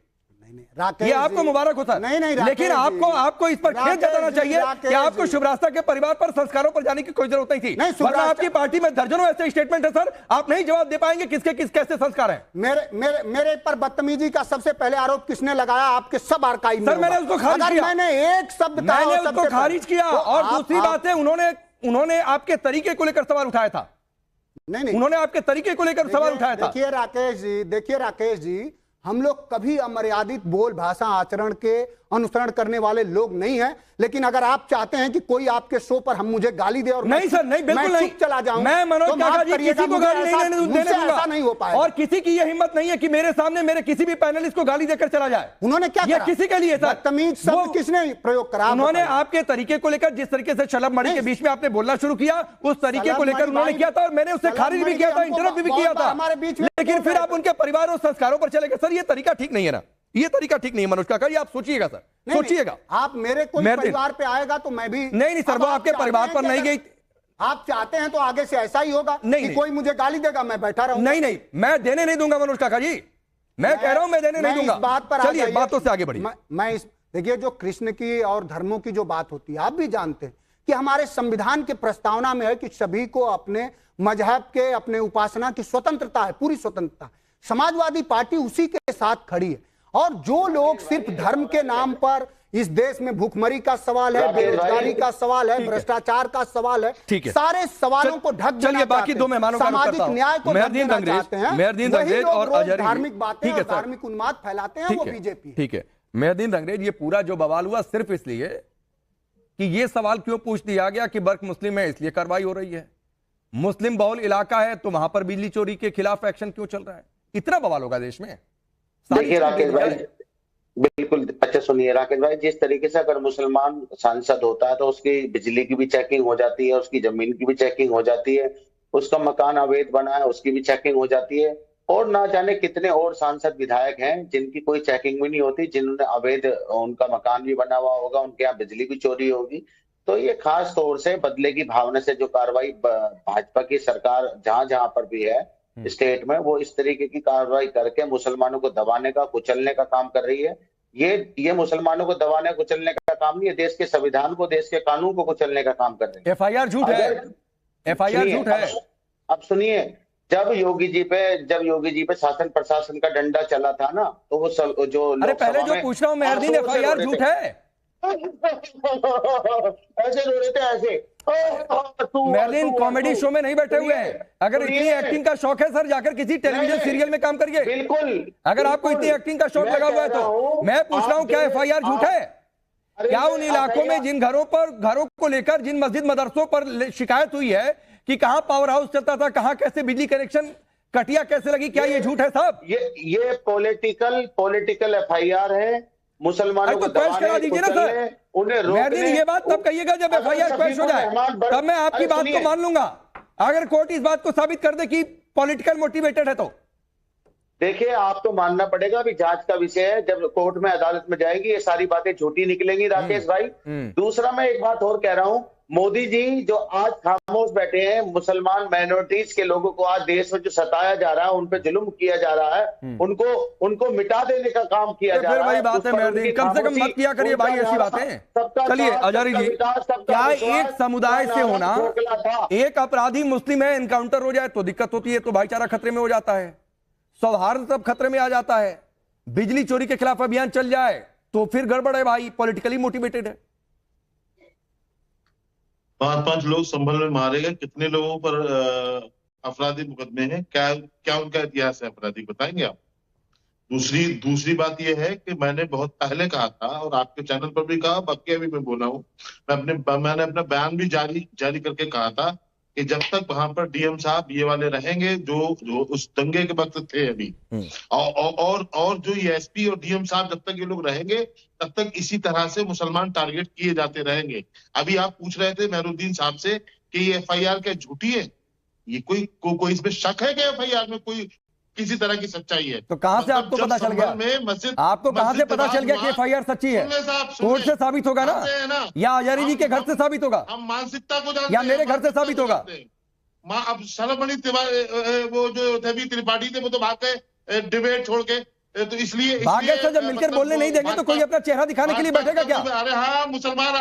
ये आपको मुबारक होता है। नहीं, लेकिन आपको इस पर खेद जताना चाहिए कि आपको शुभ रास्ता के परिवार पर, संस्कारों पर जाने की कोई जरूरत नहीं थी, वरना आपकी पार्टी में दर्जनों ऐसे स्टेटमेंट है सर, आप नहीं जवाब दे पाएंगे किसके कैसे संस्कार हैं। मेरे पर बदतमीजी का सबसे पहले आरोप किसने लगाया? आपके सब आर्काइव में। सर मैंने उसको खारिज किया, मैंने एक शब्द मैंने उसको खारिज किया, और दूसरी बात है उन्होंने आपके तरीके को लेकर सवाल उठाया था। नहीं, उन्होंने आपके तरीके को लेकर सवाल उठाया था। देखिए राकेश जी, हम लोग कभी अमर्यादित बोल भाषा आचरण के अनुसरण करने वाले लोग नहीं हैं, लेकिन अगर आप चाहते हैं कि कोई आपके शो पर मुझे गाली दे और नहीं सर, नहीं, बिल्कुल नहीं चला जाऊं, मैं मनोज काका जी किसी को गाली नहीं देने दूंगा, नहीं हो पाएगा। और किसी की यह हिम्मत नहीं है कि मेरे सामने मेरे किसी भी पैनलिस्ट को गाली देकर चला जाए। उन्होंने क्या किया? किसी के लिए सर तमीज शब्द किसने प्रयोग करा? उन्होंने आपके तरीके को लेकर, जिस तरीके से शलभ मणि के बीच में आपने बोलना शुरू किया, उस तरीके को लेकर उन्होंने किया था, और मैंने उससे खारिज भी किया था, इंटरप्ट भी किया था हमारे बीच में, लेकिन फिर आप उनके परिवार और संस्कारों पर चले गए। सर ये तरीका ठीक नहीं है ना, ये तरीका ठीक नहीं है मनोज काका, ये आप सोचिएगा सर, सोचिएगा। आप मेरे कोई परिवार पे आएगा तो मैं भी नहीं सर, वो आपके परिवार पर नहीं गई। आप चाहते हैं तो आगे से ऐसा ही होगा कि कोई मुझे गाली देगा, मैं बैठा रहूंगा। नहीं, मैं देने नहीं दूंगा मनोज काका जी, मैं कह रहा हूं मैं देने नहीं दूंगा। बात पर चलिए बातों से आगे बढ़िए। मैं देखिए, जो कृष्ण की और धर्मों की जो बात होती है, आप भी जानते हैं कि हमारे संविधान के प्रस्तावना में है कि सभी को अपने मजहब के, अपने उपासना की स्वतंत्रता है, पूरी स्वतंत्रता। समाजवादी पार्टी उसी के साथ खड़ी है, और जो लोग सिर्फ धर्म के नाम पर इस देश में भूखमरी का सवाल है, बेरोजगारी का सवाल है, भ्रष्टाचार का सवाल है, सारे सवालों को ढक चलिए बाकी दो मेहमानों का सामाजिक न्याय को मेहरदीन रंगरेज और अजहर, धार्मिक बातें और धार्मिक उन्माद फैलाते हैं, वो बीजेपी। ठीक है मेहरदीन रंगरेज, ये पूरा जो बवाल हुआ सिर्फ इसलिए कि ये सवाल क्यों पूछ दिया गया कि बर्क मुस्लिम है इसलिए कार्रवाई हो रही है, मुस्लिम बहुल इलाका है तो वहां पर बिजली चोरी के खिलाफ एक्शन क्यों चल रहा है, इतना बवाल होगा देश में। देखिए राकेश भाई, बिल्कुल अच्छा सुनिए राकेश भाई, जिस तरीके से अगर मुसलमान सांसद होता है तो उसकी बिजली की भी चेकिंग हो जाती है, उसकी जमीन की भी चेकिंग हो जाती है, उसका मकान अवैध बना है उसकी भी चेकिंग हो जाती है, और ना जाने कितने और सांसद विधायक हैं जिनकी कोई चेकिंग भी नहीं होती, जिन्होंने अवैध उनका मकान भी बना हुआ होगा, उनके यहाँ बिजली भी चोरी होगी। तो ये खास तौर से बदले की भावना से जो कार्रवाई भाजपा की सरकार जहां जहां पर भी है स्टेट में, वो इस तरीके की कार्रवाई करके मुसलमानों को दबाने का, कुचलने का काम कर रही है। ये मुसलमानों को दबाने कुचलने का काम नहीं है, देश के संविधान को, देश के कानून को कुचलने का काम कर रही है। एफआईआर झूठ है, एफआईआर झूठ है। अब सुनिए, जब योगी जी पे शासन प्रशासन का डंडा चला था ना, तो वो जो अरे पहले जो पूछ रहा हूं मेहरदीन, एफआईआर झूठ है ऐसे रो रहे थे ऐसे। मेहरदीन कॉमेडी शो में नहीं बैठे हुए हैं, अगर इतनी एक्टिंग का शौक है सर जाकर किसी टेलीविजन सीरियल में काम करिए। बिल्कुल, अगर आपको इतनी एक्टिंग का शौक लगा हुआ है तो मैं पूछ रहा हूं क्या एफआईआर झूठ है? क्या उन इलाकों में जिन घरों को लेकर, जिन मस्जिद मदरसों पर शिकायत हुई है कि कहां पावर हाउस चलता था, कहां कैसे बिजली कनेक्शन कटिया कैसे लगी, क्या ये झूठ है साहब? ये पॉलिटिकल एफआईआर है, मुसलमानों को पेश करा दीजिए ना सर, उन्हें रोकने। ये बात तब कहिएगा जब एफआईआर पेश हो जाए, तब मैं आपकी बात को मान लूंगा। अगर कोर्ट इस बात को साबित कर दे कि पॉलिटिकल मोटिवेटेड है तो देखिए, आप तो मानना पड़ेगा, अभी जांच का विषय है, जब कोर्ट में अदालत में जाएगी ये सारी बातें झूठी निकलेंगी राकेश भाई। दूसरा मैं एक बात और कह रहा हूं, मोदी जी जो आज खामोश बैठे हैं, मुसलमान माइनॉरिटीज के लोगों को आज देश में जो सताया जा रहा है, उन पे जुल्म किया जा रहा है, उनको मिटा देने का काम किया जा रहा है। बात है मेहरदीन, कम से कम मत किया करिए भाई ऐसी बातें। चलिए अजहरी जी, क्या एक समुदाय से होना, एक अपराधी मुस्लिम है, एनकाउंटर हो जाए तो दिक्कत होती है, तो भाईचारा खतरे में हो जाता है, सौहार्द सब खतरे में आ जाता है, बिजली चोरी के खिलाफ अभियान चल जाए तो फिर गड़बड़ है भाई, पॉलिटिकली मोटिवेटेड है। 5-5 लोग संभल में मारे गए, कितने लोगों पर अपराधी मुकदमे हैं, क्या उनका इतिहास है अपराधी, बताएंगे आप? दूसरी बात यह है कि मैंने बहुत पहले कहा था और आपके चैनल पर भी कहा, बाकी अभी मैं बोला हूँ, मैंने अपना बयान भी जारी करके कहा था कि जब तक वहां पर डीएम साहब ये वाले रहेंगे जो उस दंगे के वक्त थे अभी, और जो एसपी और डीएम साहब जब तक ये लोग रहेंगे तब तक इसी तरह से मुसलमान टारगेट किए जाते रहेंगे। अभी आप पूछ रहे थे मेहरुद्दीन साहब से कि ये एफआईआर क्या झूठी है, ये कोई इसमें शक है कि एफआईआर में कोई किसी तरह की सच्चाई है। तो कहां से आपको पता चल गया? आपको कहां से पता चल गया कि एफआईआर सच्ची है? कोर्ट से साबित होगा ना, या अजहरी जी के घर से साबित होगा, हम मानसिकता को जानते या मेरे घर से साबित होगा? अब शलभमणि वो जो थे त्रिपाठी थे, वो तो भाग गए डिबेट छोड़ के, तो इसलिए भाग्य से जब मिलकर बोलने नहीं देंगे तो कोई अपना चेहरा दिखाने के लिए बैठेगा क्या? अरे हाँ, मुसलमान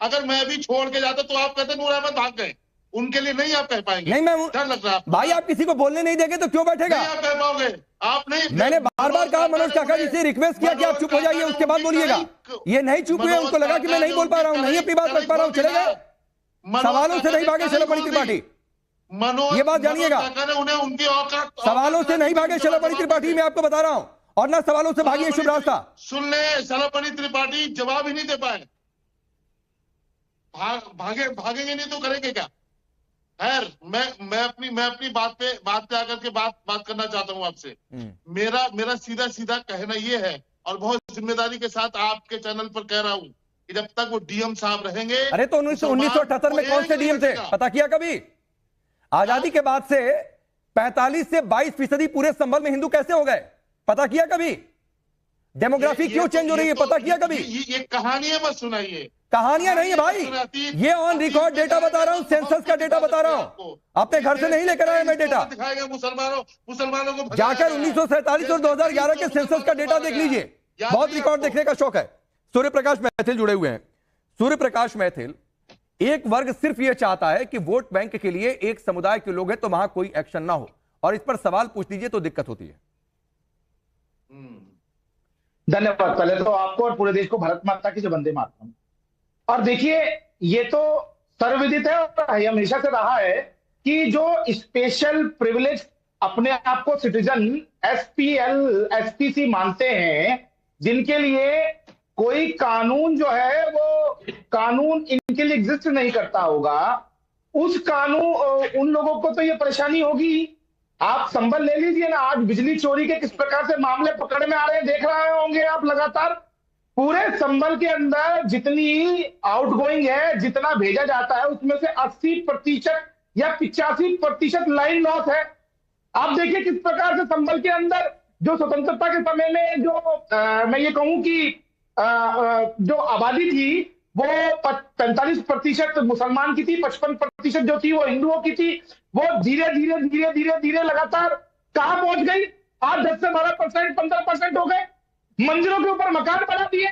अगर मैं भी छोड़ के जाता तो आप कहते नूर अहमद भाग गए, उनके लिए नहीं आप कह पाएंगे। नहीं, मैं डर लग रहा है भाई, आप किसी को बोलने नहीं देंगे तो क्यों बैठेगा? नहीं आप कह पाओगे, आप नहीं। मैंने बार बार कहा, मनोज काका जी से रिक्वेस्ट किया कि आप चुप हो जाइए, उसके बाद बोलिएगा। ये नहीं चुप हुए, उनको लगा कि मैं नहीं बोल पा रहा हूँ, नहीं अपनी बात रख पा रहा हूँ, चले गए। सवालों से नहीं भागे शलभमणि त्रिपाठी, ये बात जानिएगा। सवालों से नहीं भागे शलभमणि त्रिपाठी, मैं आपको बता रहा हूं, और ना सवालों से भागी शुभराज था। सुन ले, शलभमणि त्रिपाठी जवाब ही नहीं दे पाए। भागेंगे नहीं तो करेंगे क्या? खैर, मैं अपनी बात पे आकर के बात करना चाहता हूं आपसे। मेरा सीधा कहना ये है, और बहुत जिम्मेदारी के साथ आपके चैनल पर कह रहा हूं, कि जब तक वो डीएम साहब रहेंगे। अरे तो 1978 में कौन से डीएम थे, पता किया कभी? आजादी के बाद से 45 से 22% पूरे संभल में हिंदू कैसे हो गए, पता किया कभी? डेमोग्राफी क्यों चेंज हो रही है, पता किया कभी? ये कहानियां मत सुनाइए, कहानियां नहीं है भाई, ये ऑन रिकॉर्ड डेटा बता रहा हूं, सेंसस का डेटा बता रहा हूं, अपने घर से नहीं लेकर आया मैं डेटा। दिखाएगा मुसलमानों को, जाकर 1947 और 2011 के सेंसस का डेटा देख लीजिए, बहुत रिकॉर्ड देखने का शौक है। सूर्य प्रकाश मैथिल जुड़े हुए हैं। सूर्य प्रकाश मैथिल, एक वर्ग सिर्फ यह चाहता है कि वोट बैंक के लिए एक समुदाय के लोग हैं तो वहां कोई एक्शन ना हो, और इस पर सवाल पूछ लीजिए तो दिक्कत होती है। धन्यवाद। पहले तो आपको और पूरे देश को भारत माता की वंदे मातरम। और देखिए, ये तो सर्वविदित है और हमेशा से रहा है कि जो स्पेशल प्रिविलेज अपने आप को सिटीजन एसपीएल एसपीसी मानते हैं, जिनके लिए कोई कानून जो है वो कानून इनके लिए एग्जिस्ट नहीं करता होगा, उस कानून उन लोगों को तो ये परेशानी होगी। आप संभल ले लीजिए ना, आज बिजली चोरी के किस प्रकार से मामले पकड़ में आ रहे हैं, देख रहे होंगे आप लगातार। पूरे संभल के अंदर जितनी आउटगोइंग है, जितना भेजा जाता है, उसमें से 80% या 85% लाइन लॉस है। आप देखिए किस प्रकार से संभल के अंदर जो स्वतंत्रता के समय में जो मैं ये कहूं कि जो आबादी थी वो 45% मुसलमान की थी, 55% जो थी वो हिंदुओं की थी। वो धीरे धीरे लगातार कहां पहुंच गई? आज 10 से 12%, 15% हो गए। मंदिरों के ऊपर मकान बना दिए,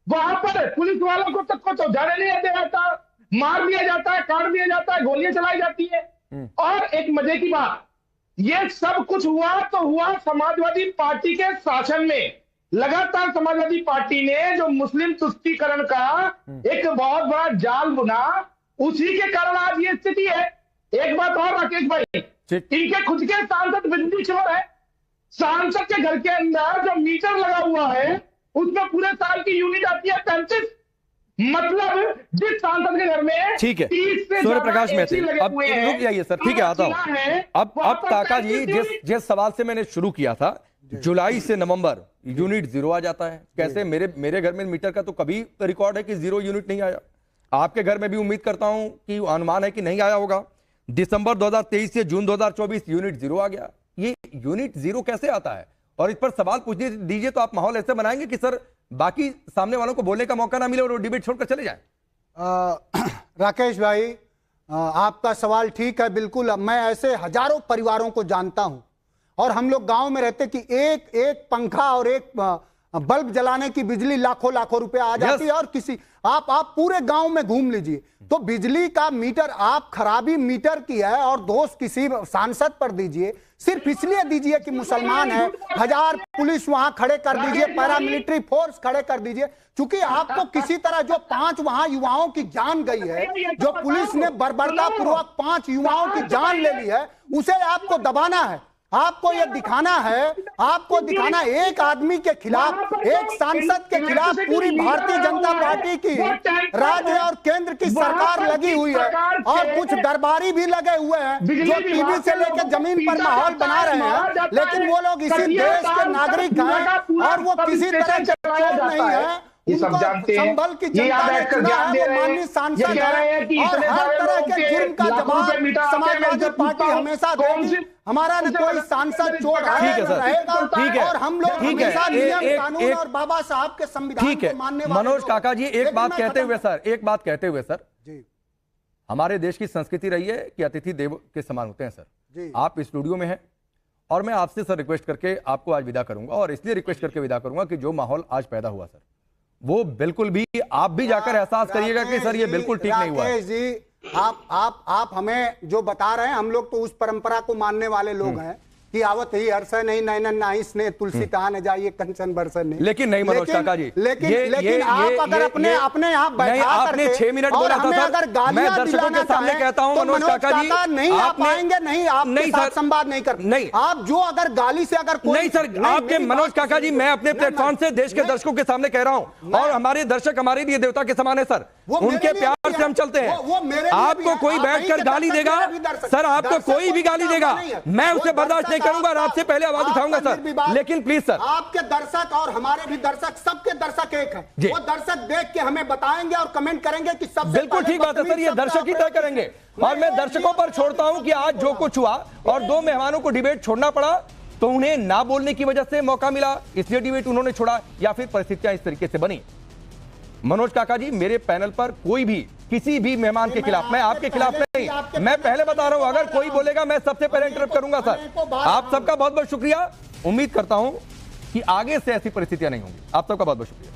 वहां पर पुलिस वालों को तक को तो जाने नहीं दिया जाता, मार दिया जाता है, काट दिया जाता है, गोलियां चलाई जाती है। और एक मजे की बात, ये सब कुछ हुआ तो हुआ समाजवादी पार्टी के शासन में। लगातार समाजवादी पार्टी ने जो मुस्लिम तुष्टीकरण का एक बहुत बड़ा जाल बुना, उसी के कारण आज ये स्थिति है। एक बात और राकेश भाई, इनके खुद के सांसद बिजली चोर है। सांसद के घर के अंदर जो मीटर लगा हुआ है उसमें पूरे साल की यूनिट आती है 35। मतलब जिस सांसद के घर में ठीक है, 30 से सूर्य प्रकाश मैथिल, लगे अब हुए हैं, रुक जाइए सर, ठीक है, आता हूं। अब काका जी, जिस सवाल से मैंने शुरू किया था, जुलाई से नवंबर यूनिट 0 आ जाता है कैसे? मेरे घर में मीटर का तो कभी रिकॉर्ड है कि 0 यूनिट नहीं आया। आपके घर में भी उम्मीद करता हूं कि अनुमान है कि नहीं आया होगा। दिसंबर 2023 से जून 2024 यूनिट 0 आ गया। ये यूनिट 0 कैसे आता है? और इस पर सवाल पूछ दीजिए तो आप माहौल ऐसे बनाएंगे कि सर बाकी सामने वालों को बोलने का मौका ना मिले और वो डिबेट छोड़कर चले जाएं। राकेश भाई, आपका सवाल ठीक है, बिल्कुल। मैं ऐसे हजारों परिवारों को जानता हूं, और हम लोग गांव में रहते कि एक पंखा और एक बल्ब जलाने की बिजली लाखों रुपए आ जाती है। और किसी आप पूरे गांव में घूम लीजिए तो बिजली का मीटर, आप खराबी मीटर की है और दोष किसी सांसद पर दीजिए, सिर्फ इसलिए दीजिए कि मुसलमान है। 1000 पुलिस वहां खड़े कर दीजिए, पैरामिलिट्री फोर्स खड़े कर दीजिए, क्योंकि आपको किसी तरह जो 5 वहां युवाओं की जान गई है, जो पुलिस ने बर्बरता पूर्वक 5 युवाओं की जान ले ली है, उसे आपको दबाना है। आपको यह दिखाना है, आपको दिखाना एक आदमी के खिलाफ, एक सांसद के खिलाफ पूरी भारतीय जनता पार्टी की राज्य और केंद्र की सरकार लगी हुई है, और कुछ दरबारी भी लगे हुए हैं जो टीवी से लेकर जमीन पर माहौल बना रहे हैं। लेकिन वो लोग इसी देश के नागरिक हैं और वो किसी तरह के चोर नहीं है। ये सब इनको जानते हैं। संभल की ये यहाँ जनता ने बैठकर चुना ज्ञान है, दे वो रहे माननीय हैं, सांसद ये कह रहे हैं कि और इतने हर सारे तरह लोगों के के जुर्म का लाखों रुपए जवाब मिटाते हैं। मैं समाजवादी इनसे पार्टी पूछता हूं, हमेशा कौन देगी। सी हमारा न कोई सांसद चोर है ठीक है सर, रहेगा, ठीक है, और हम लोग ठीक है, हमेशा नियम एक- कानून एक- और बाबा साहब के संविधान ठीक है को मानने वाले मनोज लोग। काका जी, एक लेकिन बात मैं कहते खत्म- हुए सर, एक बात कहते हुए सर, जी हमारे देश की संस्कृति रही है कि अतिथि देव के समान होते हैं सर। जी आप स्टूडियो में हैं और मैं आपसे सर रिक्वेस्ट करके आपको आज विदा करूंगा, और इसलिए रिक्वेस्ट करके विदा करूंगा कि जो माहौल आज पैदा हुआ सर, वो बिल्कुल भी आप भी जाकर एहसास करिएगा कि सर ये बिल्कुल ठीक नहीं हुआ है। राकेश जी, आप हमें जो बता रहे हैं, हम लोग तो उस परंपरा को मानने वाले लोग हैं कि आवत ही हर्ष नहीं नैनन नाही स्नेह तुलसी तहान जाइए कंचन बरसन नहीं। लेकिन नहीं मनोज काका जी, लेकिन आप अगर अपने यहाँ बैठा आपने 6 मिनट बोला था सर, अगर गालियां मैं दर्शकों दिलाना के सामने चाहें, कहता हूं तो मनोज काका जी, नहीं आ पाएंगे, नहीं आपके साथ संवाद नहीं कर, नहीं आप जो अगर गाली से अगर नहीं सर, आपके मनोज काका जी, मैं अपने प्लेटफॉर्म से देश के दर्शकों के सामने कह रहा हूं, और हमारे दर्शक हमारे लिए देवता के समान है सर, उनके प्यार से हम चलते हैं। आपको कोई बैठकर गाली देगा सर, आपको कोई भी गाली देगा, मैं उसे बर्दाश्त नहीं करूंगा और आपसे पहले आवाज उठाऊंगा सर, लेकिन प्लीज सर, आपके दर्शक और हमारे भी दर्शक, सबके दर्शक एक है, वो दर्शक देख के हमें बताएंगे और कमेंट करेंगे कि सबसे बिल्कुल ठीक बात है सर, ये दर्शक ही तय करेंगे। और मैं दर्शकों पर छोड़ता हूं कि आज जो कुछ हुआ और 2 मेहमानों को डिबेट छोड़ना पड़ा, तो उन्हें ना बोलने की वजह से मौका मिला इसलिए डिबेट उन्होंने छोड़ा, या फिर परिस्थितियां इस तरीके से बनी। मनोज काका जी, मेरे पैनल पर कोई भी किसी भी मेहमान के खिलाफ, मैं आपके खिलाफ नहीं, मैं पहले बता रहा हूं, अगर कोई बोलेगा मैं सबसे पहले इंटरप्ट करूंगा सर। आप सबका बहुत बहुत शुक्रिया, उम्मीद करता हूं कि आगे से ऐसी परिस्थितियां नहीं होंगी। आप सबका बहुत बहुत शुक्रिया।